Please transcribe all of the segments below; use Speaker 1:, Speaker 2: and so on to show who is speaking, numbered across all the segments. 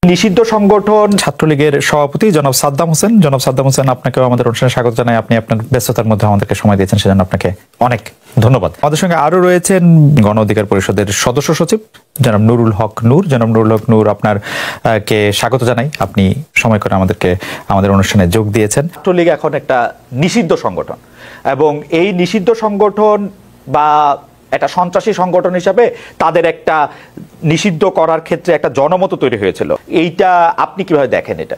Speaker 1: নিষিদ্ধ সংগঠন ছাত্রলীগের সভাপতি জনাব সাদ্দাম হোসেন আপনাকেও আমাদের অনুষ্ঠানে স্বাগত জানাই। আপনি আপনার ব্যস্ততার মধ্যে আমাদেরকে সময় দিয়েছেন, সেজন্য আপনাকে অনেক ধন্যবাদ। আমাদের সঙ্গে আরো রয়েছেন গণ অধিকার পরিষদের সদস্য সচিব জনাব নুরুল হক নূর। আপনার কে স্বাগত জানাই, আপনি সময় করে আমাদের অনুষ্ঠানে যোগ দিয়েছেন। ছাত্রলীগ এখন একটা নিষিদ্ধ সংগঠন এবং এই নিষিদ্ধ সংগঠন বা একটা সন্ত্রাসী সংগঠন হিসাবে তাদের একটা নিষিদ্ধ করার ক্ষেত্রে একটা জনমত তৈরি হয়েছিল। এইটা আপনি কিভাবে দেখেন? এটা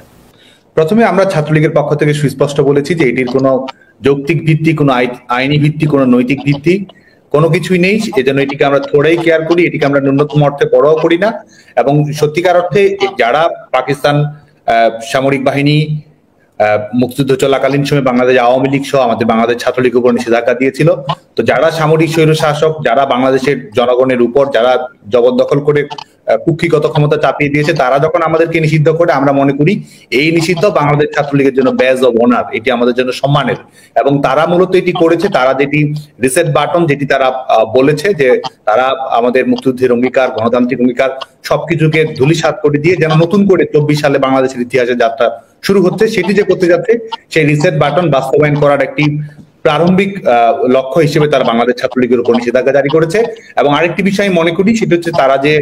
Speaker 2: প্রথমে আমরা ছাত্রলীগের পক্ষ থেকে সুস্পষ্ট বলেছি যে এটির কোনো যৌক্তিক ভিত্তি, কোনো আইনি ভিত্তি, কোনো নৈতিক ভিত্তি কোনো কিছুই নেই। এজন্য এটিকে আমরা থোড়াই কেয়ার করি, এটিকে আমরা ন্যূনতম অর্থে পরোয়া করি না। এবং সত্যিকার অর্থে যারা পাকিস্তান সামরিক বাহিনী মুক্তিযুদ্ধ চলাকালীন সময় বাংলাদেশ আওয়ামী লীগ সহ আমাদের বাংলাদেশ ছাত্রলীগের উপর নিষেধাজ্ঞা দিয়েছিল, তো যারা সামরিক স্বৈরশাসক, যারা বাংলাদেশের জনগণের উপর যারা জবরদখল করে কুক্ষিগত ক্ষমতা চাপিয়ে দিয়েছে, তারা যখন আমাদেরকে নিষিদ্ধ করে, আমরা মনে করি এই নিষিদ্ধ বাংলাদেশ ছাত্রলীগের জন্য ব্যাজ অব অনার, এটি আমাদের জন্য সম্মানের। এবং তারা মূলত এটি করেছে, তারা যেটি রিসেট বাটন, যেটি তারা বলেছে যে তারা আমাদের মুক্তিযুদ্ধের অঙ্গীকার, গণতান্ত্রিক অঙ্গীকার সবকিছুকে ধূলিসাৎ করে দিয়ে যেন নতুন করে 24 সালে বাংলাদেশের ইতিহাসে যাত্রা শুরু হচ্ছে, সেটি যে করতে যাচ্ছে, সেই রিসেট বাটন বাস্তবায়ন করার একটি প্রারম্ভিক লক্ষ্য হিসেবে তারা বাংলাদেশ ছাত্রলীগের উপর নিষেধাজ্ঞা জারি করেছে। এবং আরেকটি বিষয় মনে করি, সেটা হচ্ছে তারা যে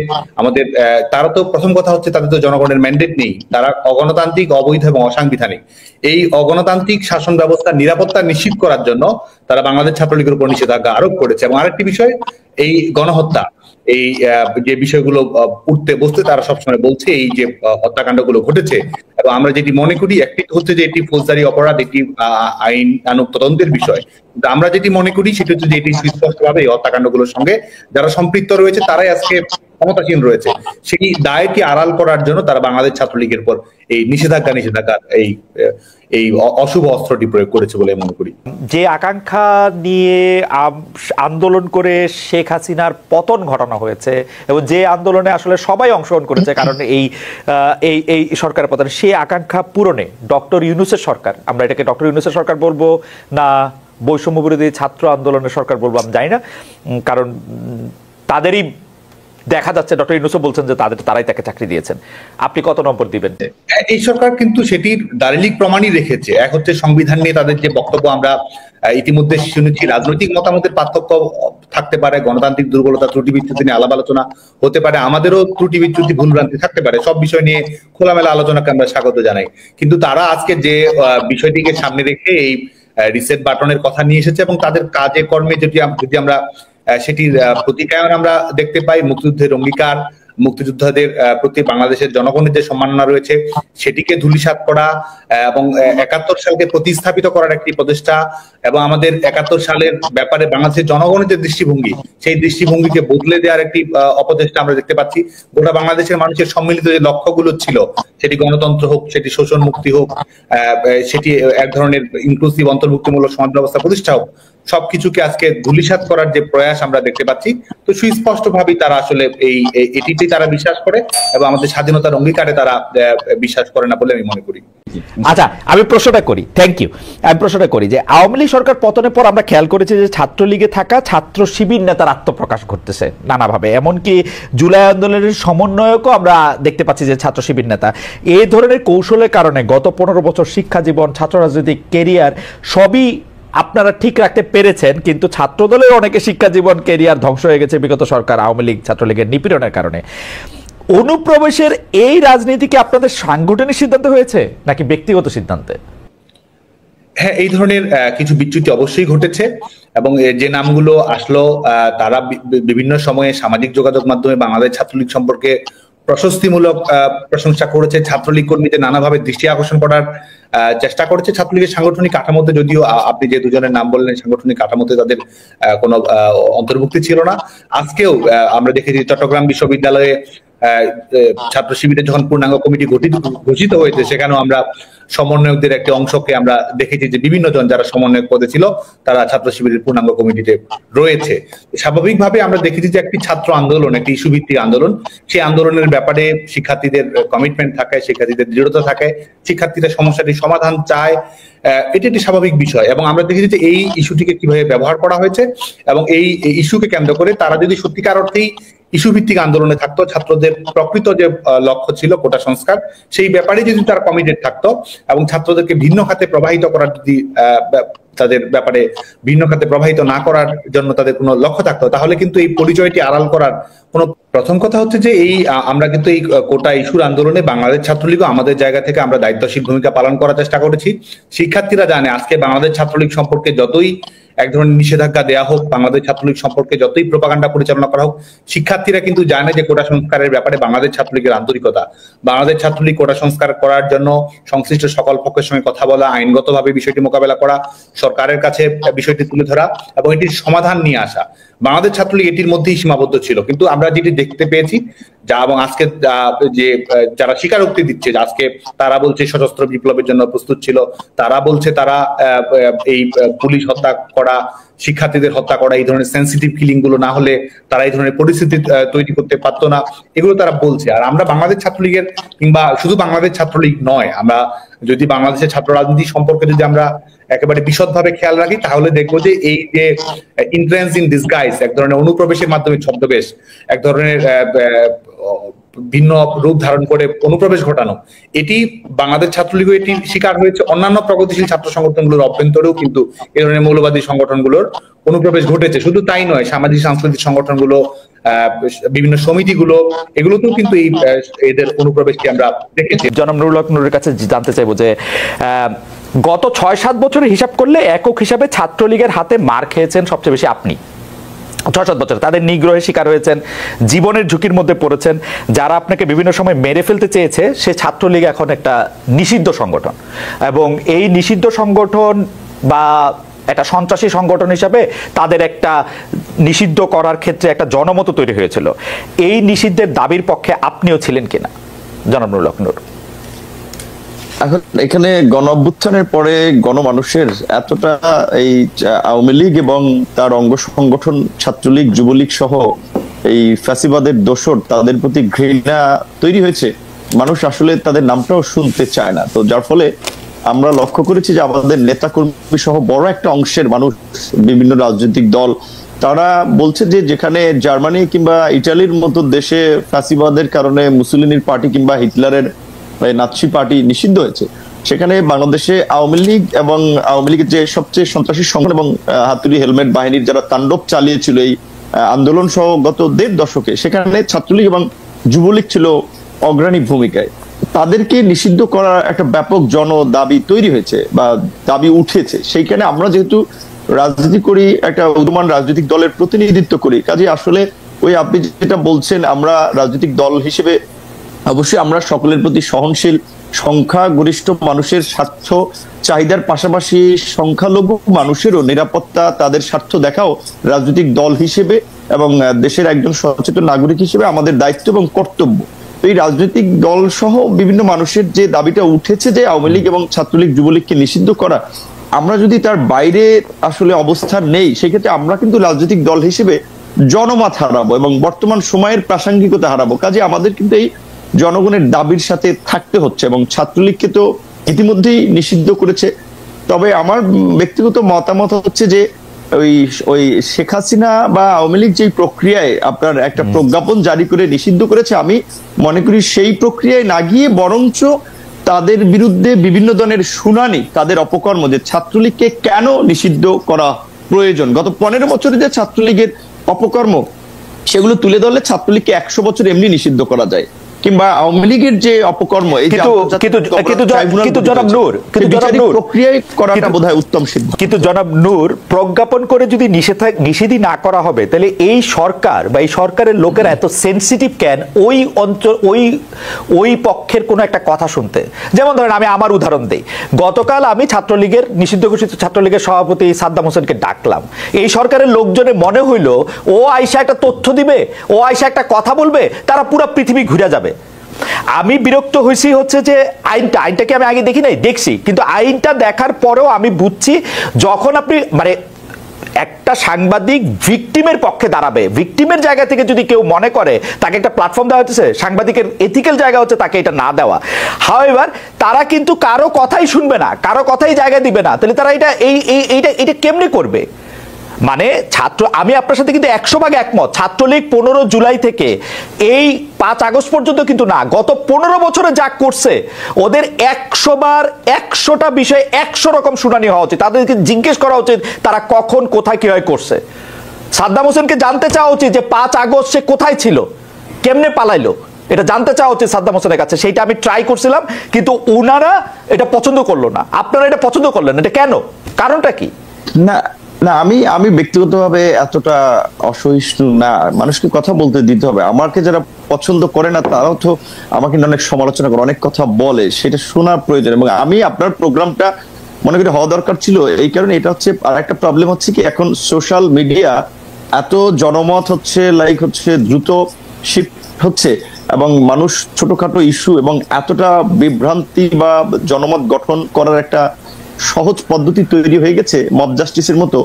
Speaker 2: আমাদের তারা তো প্রথম কথা হচ্ছে তাদের তো জনগণের ম্যান্ডেট নেই, তারা অগণতান্ত্রিক, অবৈধ এবং অসাংবিধানিক। এই অগণতান্ত্রিক শাসন ব্যবস্থার নিরাপত্তা নিশ্চিত করার জন্য তারা বাংলাদেশ ছাত্রলীগের উপর নিষেধাজ্ঞা আরোপ করেছে। এবং আরেকটি বিষয়, এই গণহত্যা, এই যে বিষয়গুলো উঠতে বসতে তারা সবসময় বলছে এই যে হত্যাকাণ্ডগুলো ঘটেছে, এবং আমরা যেটি মনে করি একটি হচ্ছে যে এটি ফৌজদারি অপরাধ, এটি আইনানুগ তদন্তের বিষয়। কিন্তু আমরা যেটি মনে করি সেটা হচ্ছে যে এটি সুস্পষ্টভাবে এই হত্যাকাণ্ডগুলোর সঙ্গে যারা সম্পৃক্ত রয়েছে তারাই আজকে ক্ষমতাসীন রয়েছে, সেই দায়টি আড়াল করার জন্য তারা বাংলাদেশ ছাত্রলীগের পর এই নিষেধাজ্ঞা এই অশুভ অস্ত্রটি প্রয়োগ করেছে বলে মনে করি।
Speaker 1: যে আকাঙ্ক্ষা নিয়ে আন্দোলন করে শেখ হাসিনার পতন ঘটানো হয়েছে এবং যে আন্দোলনে আসলে সবাই অংশগ্রহণ করেছে, কারণ এই সরকারের পতন, সেই আকাঙ্ক্ষা পূরণে ডক্টর ইউনূসের সরকার, আমরা এটাকে ডক্টর ইউনূসের সরকার বলবো না বৈষম্য বিরোধী ছাত্র আন্দোলনের সরকার বলবো আমি জানি না, কারণ তাদেরই দেখা যাচ্ছে ডক্টর ইউনূস বলছেন যে তারাই তাকে চাকরি দিয়েছেন। আপনি কত নম্বর দিবেন?
Speaker 2: এই সরকার কিন্তু সেটির দালিলিক প্রমাণই রেখেছে। এক হচ্ছে সংবিধান নিয়ে তাদের যে বক্তব্য, আমরা ইতিমধ্যে শুনেছি, রাজনৈতিক মতামতের পার্থক্য থাকতে পারে, গণতান্ত্রিক দুর্বলতা, ত্রুটি বিচ্যুতি নিয়ে আলাপ আলোচনা হতে পারে, আমাদেরও ত্রুটি বিচ্যুতি ভুলভ্রান্তি থাকতে পারে, সব বিষয় নিয়ে খোলামেলা আলোচনাকে আমরা স্বাগত জানাই। কিন্তু তারা আজকে যে বিষয়টিকে সামনে রেখে এই রিসেট বাটনের কথা নিয়ে এসেছে এবং তাদের কাজে কর্মে যদি আমরা সেটির প্রতিকায়ন আমরা দেখতে পাই, মুক্তিযুদ্ধের অঙ্গীকার, মুক্তিযোদ্ধাদের প্রতি বাংলাদেশের জনগণের যে সম্মাননা রয়েছে সেটিকে ধূলিসাৎ করা এবং 71 সালকে প্রতিস্থাপিত করার একটি প্রচেষ্টা, এবং আমাদের 71 সালের ব্যাপারে বাংলাদেশের জনগণের যে দৃষ্টিভঙ্গি, সেই দৃষ্টিভঙ্গিকে বদলে দেওয়ার একটি অপচেষ্টা আমরা দেখতে পাচ্ছি। গোটা বাংলাদেশের মানুষের সম্মিলিত যে লক্ষ্যগুলো ছিল, সেটি গণতন্ত্র হোক, সেটি শোষণ মুক্তি হোক, সেটি এক ধরনের ইনক্লুসিভ অন্তর্ভুক্তিমূলক সমাজ ব্যবস্থা প্রতিষ্ঠা হোক, সবকিছুকে আজকে ধূলিসাৎ করার যে প্রয়াস আমরা দেখতে পাচ্ছি, তো সুস্পষ্টভাবেই তারা আসলে এটিতেই তারা বিশ্বাস করে এবং আমাদের স্বাধীনতার অঙ্গীকারে তারা বিশ্বাস করে না বলে আমি মনে করি।
Speaker 1: আচ্ছা, আমি প্রশ্নটা করি, থ্যাংক ইউ। আমি প্রশ্নটা করি যে আওয়ামী লীগ সরকার পতনের পর আমরা খেয়াল করেছি যে ছাত্রলীগে থাকা ছাত্র শিবির নেতার আত্মপ্রকাশ ঘটতেছে নানাভাবে, এমনকি জুলাই আন্দোলনের সমন্বয়কও আমরা দেখতে পাচ্ছি যে ছাত্র শিবির নেতা। এই ধরনের কৌশলের কারণে গত 15 বছর শিক্ষা জীবন, ছাত্র রাজনৈতিক কেরিয়ার সবই আপনারা ঠিক রাখতে পেরেছেন, কিন্তু ছাত্রদলের অনেকে শিক্ষা জীবন, কেরিয়ার ধ্বংস হয়ে গেছে বিগত সরকার আওয়ামী লীগ ছাত্রলীগের নিপীড়নের কারণে। অনুপ্রবেশের এই রাজনীতি কি আপনাদের সাংগঠনিক সিদ্ধান্ত হয়েছে নাকি ব্যক্তিগত সিদ্ধান্তে?
Speaker 2: হ্যাঁ, এই ধরনের কিছু বিচ্যুতি অবশ্যই ঘটেছে এবং যে নামগুলো আসলো তারা বিভিন্ন সময়ে সামাজিক যোগাযোগ মাধ্যমে বাংলাদেশ ছাত্রলীগ সম্পর্কে প্রশস্তিমূলক প্রশংসা করেছে, ছাত্রলীগ কর্মীদের নানাভাবে দৃষ্টি আকর্ষণ করার চেষ্টা করেছে। ছাত্রলীগের সাংগঠনিক কাঠামোতে, যদিও আপনি যে দুজনের নাম বললেন, সাংগঠনিক কাঠামোতে তাদের কোনো অন্তর্ভুক্তি ছিল না। আজকেও আমরা দেখেছি চট্টগ্রাম বিশ্ববিদ্যালয়ে ছাত্র শিবিরের যখন পূর্ণাঙ্গ কমিটি ঘোষিত হয়েছে, সেখানেও আমরা সমন্বয়কদের একটি অংশকে আমরা দেখেছি যে বিভিন্ন জন যারা সমন্বয়ক পদে ছিল তারা ছাত্র শিবিরের পূর্ণাঙ্গ কমিটিতে রয়েছে। স্বাভাবিকভাবে আমরা দেখেছি যে একটি ছাত্র আন্দোলন, একটি ইস্যু ভিত্তিক আন্দোলন, সেই আন্দোলনের ব্যাপারে শিক্ষার্থীদের কমিটমেন্ট থাকে, শিক্ষার্থীদের দৃঢ়তা থাকে, শিক্ষার্থীরা সমস্যাটির সমাধান চায়, এটি একটি স্বাভাবিক বিষয়। এবং আমরা দেখেছি যে এই ইস্যুটিকে কিভাবে ব্যবহার করা হয়েছে এবং এই ইস্যুকে কেন্দ্র করে তারা যদি সত্যিকার অর্থেই ইস্যু ভিত্তিক আন্দোলনে থাকতো, ছাত্রদের প্রকৃত যে লক্ষ্য ছিল কোটা সংস্কার, সেই ব্যাপারে যদি তারা কমিটেড থাকতো এবং ছাত্রদেরকে ভিন্ন খাতে প্রবাহিত করার যদি তাদের ব্যাপারে ভিন্ন খাতে প্রবাহিত না করার জন্য তাদের কোনো লক্ষ্য থাকতো, তাহলে কিন্তু এই পরিচয়টি আড়াল করার কোনো। প্রথম কথা হচ্ছে যে আমরা কিন্তু এই কোটা ইস্যুর আন্দোলনে বাংলাদেশ ছাত্রলীগও আমাদের জায়গা থেকে আমরা দায়িত্বশীল ভূমিকা পালন করার চেষ্টা করেছি। শিক্ষার্থীরা জানে আজকে বাংলাদেশ ছাত্রলীগ সম্পর্কে যতই এক ধরনের নিষেধাজ্ঞা দেওয়া হোক, বাংলাদেশ ছাত্রলীগ সম্পর্কে যতই প্রোপাগান্ডা পরিচালনা করা হোক, শিক্ষার্থীরা কিন্তু জানে যে কোটা সংস্কারের ব্যাপারে বাংলাদেশ ছাত্রলীগের আন্তরিকতা। বাংলাদেশ ছাত্রলীগ কোটা সংস্কার করার জন্য সংশ্লিষ্ট সকল পক্ষের সঙ্গে কথা বলা, আইনগতভাবে বিষয়টি মোকাবেলা করা, সরকারের কাছে বিষয়টি তুলে ধরা এবং এটির সমাধান নিয়ে আসা। বাংলাদেশ ছাত্রলীগ এটির মধ্যেই সীমাবদ্ধ ছিল। কিন্তু আমরা যেটি দেখতে পেয়েছি এবং আজকে যে যারা স্বীকারোক্তি দিচ্ছে, আজকে তারা বলছে সশস্ত্র বিপ্লবের জন্য প্রস্তুত ছিল, তারা বলছে তারা এই পুলিশ হত্যা করা, শিক্ষার্থীদের হত্যা করা, এই ধরনের সেন্সিটিভ কিলিং গুলো না হলে তারা এই ধরনের পরিস্থিতি তৈরি করতে পারতো না, এগুলো তারা বলছে। আর আমরা বাংলাদেশ ছাত্রলীগের, কিংবা শুধু বাংলাদেশ ছাত্রলীগ নয়, আমরা যদি বাংলাদেশের ছাত্র রাজনীতি সম্পর্কে যদি আমরা একেবারে বিশদভাবে খেয়াল রাখি, তাহলে দেখবো যে এই যে ইন্ট্রেন্স ইন ডিসগাইজ, এক ধরনের অনুপ্রবেশের মাধ্যমে ছদ্মবেশ, এক ধরনের ভিন্ন রূপ ধারণ করে অনুপ্রবেশ ঘটানো, এটি বাংলাদেশ ছাত্রলীগও এটির শিকার হয়েছে। অন্যান্য প্রগতিশীল ছাত্র সংগঠনগুলোর অভ্যন্তরেও কিন্তু এই ধরনের মৌলবাদী সংগঠনগুলোর অনুপ্রবেশ ঘটেছে। শুধু তাই নয়, সামাজিক সাংস্কৃতিক সংগঠনগুলো, বিভিন্ন সমিতিগুলো, এগুলোতেও কিন্তু এদের অনুপ্রবেশকে আমরা দেখেছি।
Speaker 1: জনাব নুরুল হক নুরের কাছে জানতে চাইবো যে গত 6-7 বছরের হিসাব করলে একক হিসাবে ছাত্রলীগের হাতে মার খেয়েছেন সবচেয়ে বেশি আপনি। 6-7 বছর তাদের নিগ্রহের শিকার হয়েছেন, জীবনের ঝুঁকির মধ্যে পড়েছেন। যারা আপনাকে বিভিন্ন সময় মেরে ফেলতে চেয়েছে, সে ছাত্রলীগ এখন একটা নিষিদ্ধ সংগঠন, এবং এই নিষিদ্ধ সংগঠন বা একটা সন্ত্রাসী সংগঠন হিসাবে তাদের একটা নিষিদ্ধ করার ক্ষেত্রে একটা জনমত তৈরি হয়েছিল। এই নিষিদ্ধের দাবির পক্ষে আপনিও ছিলেন কিনা জনাব নুরুল হক নুর?
Speaker 3: এখন এখানে গণ অভ্যুত্থানের পরে গণমানুষের এতটা এই আওয়ামী লীগ এবং তার অঙ্গ সংগঠন ছাত্রলীগ, যুবলীগ সহ এই ফ্যাসিবাদের দোসর, তাদের প্রতি ঘৃণা তৈরি হয়েছে। মানুষ আসলে তাদের নামটাও শুনতে চায় না। তো যার ফলে আমরা লক্ষ্য করেছি যে আমাদের নেতাকর্মী সহ বড় একটা অংশের মানুষ, বিভিন্ন রাজনৈতিক দল, তারা বলছে যে যেখানে জার্মানি কিংবা ইটালির মতো দেশে ফ্যাসিবাদের কারণে মুসোলিনির পার্টি কিংবা হিটলারের নাৎসি পার্টি নিষিদ্ধ হয়েছে, সেখানে বাংলাদেশে আওয়ামী লীগ এবং আওয়ামী লীগের যে সবচেয়ে সন্ত্রাসী সংগঠন এবং হাতুড়ি হেলমেট বাহিনীর যারা তাণ্ডব চালিয়েছিল এই আন্দোলন সহ গত 1.5 দশকে, সেখানে ছাত্রলীগ এবং যুবলীগ ছিল অগ্রণী ভূমিকায়। তাদেরকে নিষিদ্ধ করার একটা ব্যাপক জন দাবি তৈরি হয়েছে বা দাবি উঠেছে। সেইখানে আমরা যেহেতু রাজনীতি করি, একটা উদীয়মান রাজনৈতিক দলের প্রতিনিধিত্ব করি, কাজে আসলে ওই আপনি যেটা বলছেন, আমরা রাজনৈতিক দল হিসেবে অবশ্যই আমরা সকলের প্রতি সহনশীল, সংখ্যাগরিষ্ঠ মানুষের স্বার্থ চাহিদার পাশাপাশি সংখ্যালঘু মানুষেরও নিরাপত্তা, তাদের স্বার্থ দেখাও রাজনৈতিক দল হিসেবে এবং দেশের একজন সচেতন নাগরিক হিসেবে আমাদের দায়িত্ব এবং কর্তব্য। এই রাজনৈতিক দল সহ বিভিন্ন মানুষের যে দাবিটা উঠেছে যে আওয়ামী লীগ এবং ছাত্রলীগ, যুবলীগকে নিষিদ্ধ করা, আমরা যদি তার বাইরে আসলে অবস্থান নেই, সেক্ষেত্রে আমরা কিন্তু রাজনৈতিক দল হিসেবে জনমত হারাবো এবং বর্তমান সময়ের প্রাসঙ্গিকতা হারাবো। কাজে আমাদের কিন্তু এই জনগণের দাবির সাথে থাকতে হচ্ছে এবং ছাত্রলীগকে তো ইতিমধ্যেই নিষিদ্ধ করেছে। তবে আমার ব্যক্তিগত মতামত হচ্ছে যে ওই শেখ হাসিনা বা আওয়ামী লীগ যে প্রক্রিয়ায় আপনার একটা প্রজ্ঞাপন জারি করে নিষিদ্ধ করেছে, আমি মনে করি সেই প্রক্রিয়ায় না গিয়ে বরঞ্চ তাদের বিরুদ্ধে বিভিন্ন ধরনের শুনানি, তাদের অপকর্ম, যে ছাত্রলীগকে কেন নিষিদ্ধ করা প্রয়োজন, গত 15 বছরে যে ছাত্রলীগের অপকর্ম, সেগুলো তুলে ধরলে ছাত্রলীগকে 100 বছর এমনি নিষিদ্ধ করা যায়। কিংবা আওয়ামী লীগের যে অপকর্ম,
Speaker 1: কিন্তু জনাব নূর,
Speaker 3: প্রক্রিয়ায় করাটা বোধহয় উত্তম সিদ্ধান্ত।
Speaker 1: কিন্তু জনাব নূর, প্রজ্ঞাপন করে যদি নিষেধই না করা হবে, তাহলে এই সরকার বা এই সরকারের লোকেরা এত সেন্সিটিভ কেন ওই অঞ্চল, ওই পক্ষের কোনো একটা কথা শুনতে? যেমন ধরেন, আমি আমার উদাহরণ দিই। গতকাল আমি ছাত্রলীগের, নিষিদ্ধ ঘোষিত ছাত্রলীগের সভাপতি সাদ্দাম হোসেনকে ডাকলাম। এই সরকারের লোকজনের মনে হইল ও আইসা একটা তথ্য দিবে, ও আইসা একটা কথা বলবে, তারা পুরো পৃথিবী ঘুরে যাবে। আমি বিরক্ত হয়েছি হচ্ছে যে আইনটাকে আমি আগে দেখি নাই, দেখছি, কিন্তু আইনটা দেখার পরেও আমি বুঝছি, যখন আপনি মানে একটা সাংবাদিক ভিকটিমের পক্ষে দাঁড়াবে, ভিকটিমের জায়গা থেকে যদি কেউ মনে করে তাকে একটা প্ল্যাটফর্ম দেওয়া হচ্ছে, সাংবাদিকের এথিক্যাল জায়গা হচ্ছে তাকে এটা না দেওয়া। হাউএভার তারা কিন্তু কারো কথাই শুনবে না, কারো কথাই জায়গা দিবে না, তাহলে তারা এটা কেমনে করবে? মানে আমি আপনার সাথে কিন্তু 100% একমত। ছাত্রলীগ 15 জুলাই থেকে এই 5 আগস্ট পর্যন্ত কিন্তু না, গত 15 বছরে যা করছে ওদের 100 বার 100টা বিষয় 100 রকম শুনানি হওয়া উচিত, তাদেরকে জিজ্ঞেস করা উচিত তারা কখন কোথায় কিভাবে করছে। সাদ্দাম হোসেনকে জানতে চাওয়া উচিত যে 5 আগস্ট সে কোথায় ছিল, কেমনে পালাইলো, এটা জানতে চাওয়া উচিত সাদ্দাম হোসেনের কাছে। সেইটা আমি ট্রাই করছিলাম, কিন্তু ওনারা এটা পছন্দ করলো না। আপনারা এটা পছন্দ করলেন, এটা কেন, কারণটা কি?
Speaker 3: না না, আমি ব্যক্তিগতভাবে এতটা অসহিষ্ণু না, মানুষকে কথা বলতে দিতে হবে। আমাকে যারা পছন্দ করে না তারাও তো আমাকে অনেক সমালোচনা করে, অনেক কথা বলে, সেটা শোনার প্রয়োজন। এবং আমি আপনার প্রোগ্রামটা মনে করি হওয়া দরকার ছিল এই কারণে। এটা হচ্ছে আর একটা প্রবলেম হচ্ছে কি, এখন সোশ্যাল মিডিয়া এত জনমত হচ্ছে, লাইক হচ্ছে, দ্রুত শিফট হচ্ছে, এবং মানুষ ছোটখাটো ইস্যু এবং এতটা বিভ্রান্তি বা জনমত গঠন করার একটা সহজ পদ্ধতি তৈরি হয়ে গেছে মব জাস্টিসের মতো,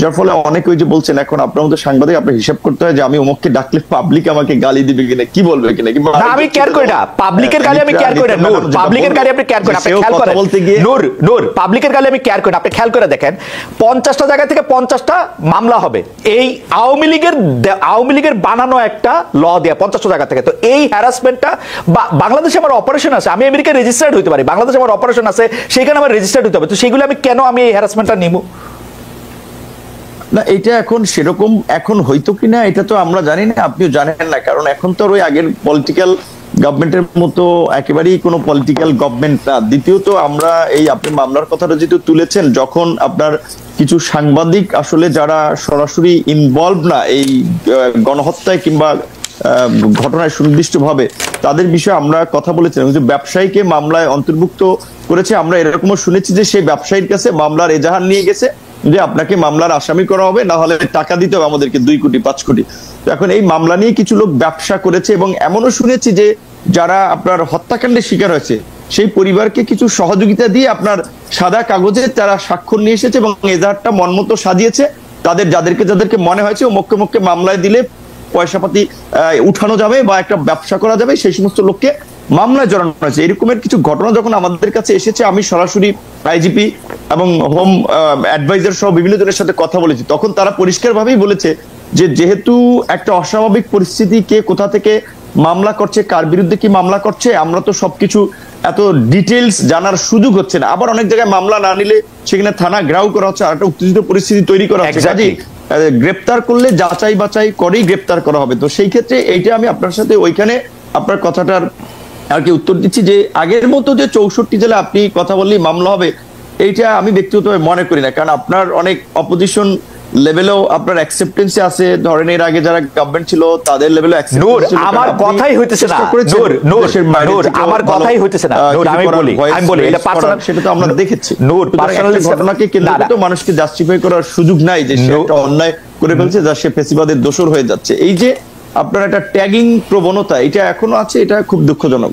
Speaker 3: যার ফলে অনেকে ওই যে বলছেন এখন আপনার মতো সাংবাদিক আপনার হিসাব করতে হয় যে আমি অমুককে ডাকলে পাবলিক আমাকে গালি দিবে কিনা, কি বলবে কিনা।
Speaker 1: না, আমি কেয়ার করি না পাবলিকের গালি, আমি কেয়ার করি না। নূর, পাবলিকের গালি আপনি কেয়ার করেন, আপনি খেয়াল করেন। নূর, পাবলিকের গালি আমি কেয়ার করি না, আপনি খেয়াল করে দেখেন 50টা জায়গা থেকে 50টা মামলা হবে এই আওয়ামী লীগের বানানো একটা ল দেয়া 50টা জায়গা থেকে। তো এই হ্যারাসমেন্টটা বাংলাদেশে আমার অপারেশন আছে, আমি আমেরিকায় রেজিস্টার্ড হইতে পারি, বাংলাদেশে আমার অপারেশন আছে, সেখানে আমার রেজিস্টার্ড হতে হবে। তো সেগুলো আমি কেন এই হ্যারাসমেন্টটা নিব?
Speaker 3: না, এটা এখন সেরকম এখন হইতো কিনা এটা তো আমরা জানি না, আপনিও জানেন না, কারণ এখন তো ওই আগের পলিটিক্যাল গভর্নমেন্টের মতো একেবারেই কোনো পলিটিক্যাল গভর্নমেন্ট না। দ্বিতীয়ত আমরা এই আপনি মামলার কথাটা যেহেতু তুলেছেন, যখন আপনার কিছু সাংবাদিক আসলে যারা সরাসরি ইনভলভ না এই গণহত্যায় কিংবা ঘটনায় সুনির্দিষ্টভাবে, তাদের বিষয়ে আমরা কথা বলেছিলাম। যে ব্যবসায়ীকে মামলায় অন্তর্ভুক্ত করেছে, আমরা এরকমও শুনেছি যে সেই ব্যবসায়ীর কাছে মামলার এজাহার নিয়ে গেছে যে আপনাকে মামলার আসামি করা হবে, না হলে টাকা দিতে হবে আমাদেরকে 2 কোটি 5 কোটি। তো এখন এই মামলা নিয়ে কিছু লোক ব্যবসা করেছে, এবং এমনও শুনেছি যে যারা আপনার হত্যাকাণ্ডের শিকার হয়েছে সেই পরিবারকে কিছু সহযোগিতা দিয়ে আপনার সাদা কাগজে তারা স্বাক্ষর নিয়ে এসেছে এবং এজাহারটা মনমতো সাজিয়েছে। যাদেরকে মনে হয়েছে ও মক্কে মামলায় দিলে পয়সাপাতি উঠানো যাবে বা একটা ব্যবসা করা যাবে, সেই সমস্ত লোককে মামলায় জড়ানো হয়েছে। এরকমের কিছু ঘটনা যখন আমাদের কাছে এসেছে, আমি সরাসরি আইজিপি এবং হোম অ্যাডভাইজার সহ বিভিন্ন জনের সাথে কথা বলেছি, তখন তারা পরিষ্কারভাবেই বলেছে যে যেহেতু একটা অস্বাভাবিক পরিস্থিতি, কে কোথা থেকে মামলা করছে, কার বিরুদ্ধে কি মামলা করছে, আমরা তো সবকিছু এত ডিটেলস জানার সুযোগ হচ্ছে না। আবার অনেক জায়গায় মামলা না নিলে সেখানে থানা ঘেরাও করা হচ্ছে, আর একটা উত্তেজিত পরিস্থিতি তৈরি করা হচ্ছে। গ্রেপ্তার করলে যাচাই বাছাই করেই গ্রেপ্তার করা হবে। তো সেই ক্ষেত্রে এইটা আমি আপনার সাথে ওইখানে আপনার কথাটার আর কি উত্তর দিচ্ছি যে আগের মতো যে 64 জেলা আপনি কথা বললেই মামলা হবে, এইটা আমি ব্যক্তিগতভাবে মনে করি না। কারণ আপনার অনেক অপোজিশন লেভেলেও আপনার অ্যাকসেপ্টেন্স আছে, ধরেন এর আগে যারা গভর্নমেন্ট ছিল তাদের লেভেলেও অ্যাকসেপ্টেন্স ছিল।
Speaker 1: আমার কথাই হইতেছে না নূর, আমার কথাই হইতেছে না নূর। আমি বলি এটা পার্সোনাল,
Speaker 3: সেটা তো আমরা দেখেছি।
Speaker 1: নূর, পার্সোনাল
Speaker 3: ঘটনাকে কেন্দ্র করে তো মানুষকে জাস্টিফাই করার সুযোগ নাই যে সে একটা অন্যায় করে ফেলছে, যা সে ফেসিবাদের দোষর হয়ে যাচ্ছে। এই যে আপনার একটা ট্যাগিং প্রবণতা এটা এখনো আছে, এটা খুব দুঃখজনক।